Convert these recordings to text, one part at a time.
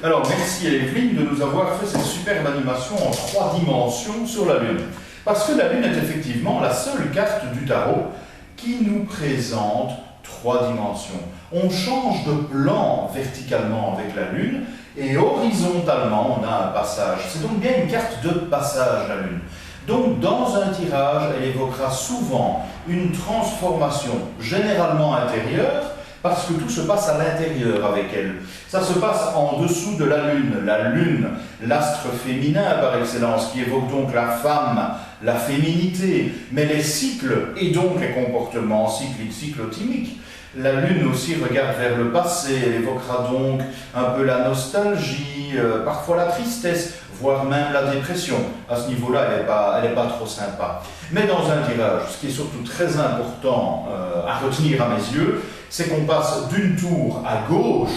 Alors, merci à Evelyne de nous avoir fait cette superbe animation en 3 dimensions sur la Lune. Parce que la Lune est effectivement la seule carte du tarot qui nous présente 3 dimensions. On change de plan verticalement avec la Lune et horizontalement, on a un passage. C'est donc bien une carte de passage, la Lune. Donc, dans un tirage, elle évoquera souvent une transformation, généralement intérieure, parce que tout se passe à l'intérieur avec elle. Ça se passe en dessous de la Lune, l'astre féminin par excellence, qui évoque donc la femme, la féminité, mais les cycles et donc les comportements cycliques, cyclotimiques. La Lune aussi regarde vers le passé, elle évoquera donc un peu la nostalgie, parfois la tristesse, voire même la dépression. À ce niveau-là, elle n'est pas trop sympa. Mais dans un tirage, ce qui est surtout très important à retenir à mes yeux, c'est qu'on passe d'une tour à gauche,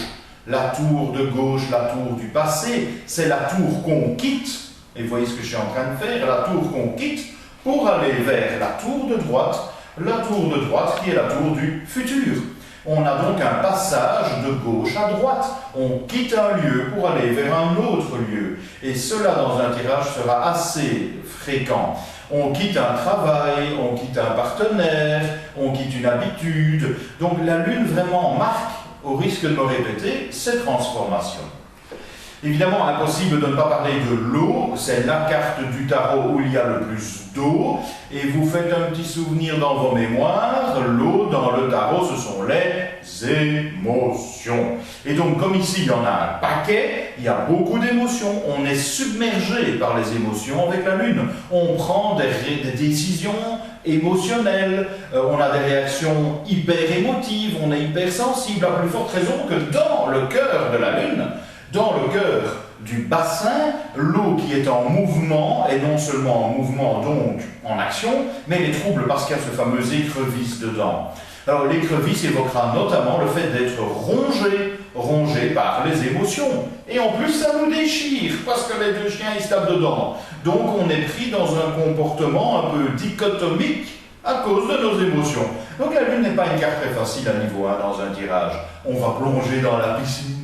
la tour de gauche, la tour du passé, c'est la tour qu'on quitte, et vous voyez ce que je suis en train de faire, la tour qu'on quitte, pour aller vers la tour de droite qui est la tour du futur. On a donc un passage de gauche à droite. On quitte un lieu pour aller vers un autre lieu. Et cela, dans un tirage, sera assez fréquent. On quitte un travail, on quitte un partenaire, on quitte une habitude. Donc la Lune vraiment marque, au risque de me répéter, ces transformations. Évidemment, impossible de ne pas parler de l'eau, c'est la carte du tarot où il y a le plus d'eau, et vous faites un petit souvenir dans vos mémoires, l'eau dans le tarot, ce sont les émotions. Et donc, comme ici, il y en a un paquet, il y a beaucoup d'émotions, on est submergé par les émotions avec la Lune, on prend des décisions émotionnelles, on a des réactions hyper émotives, on est hyper sensible, à plus forte raison que dans le cœur de la Lune, dans le cœur du bassin, l'eau qui est en mouvement, et non seulement en mouvement, donc en action, mais les trouble parce qu'il y a ce fameux écrevisse dedans. Alors l'écrevisse évoquera notamment le fait d'être rongé par les émotions. Et en plus, ça nous déchire, parce que les 2 chiens, ils se tapent dedans. Donc on est pris dans un comportement un peu dichotomique à cause de nos émotions. Donc la Lune n'est pas une carte très facile à niveau 1 dans un tirage. On va plonger dans la piscine.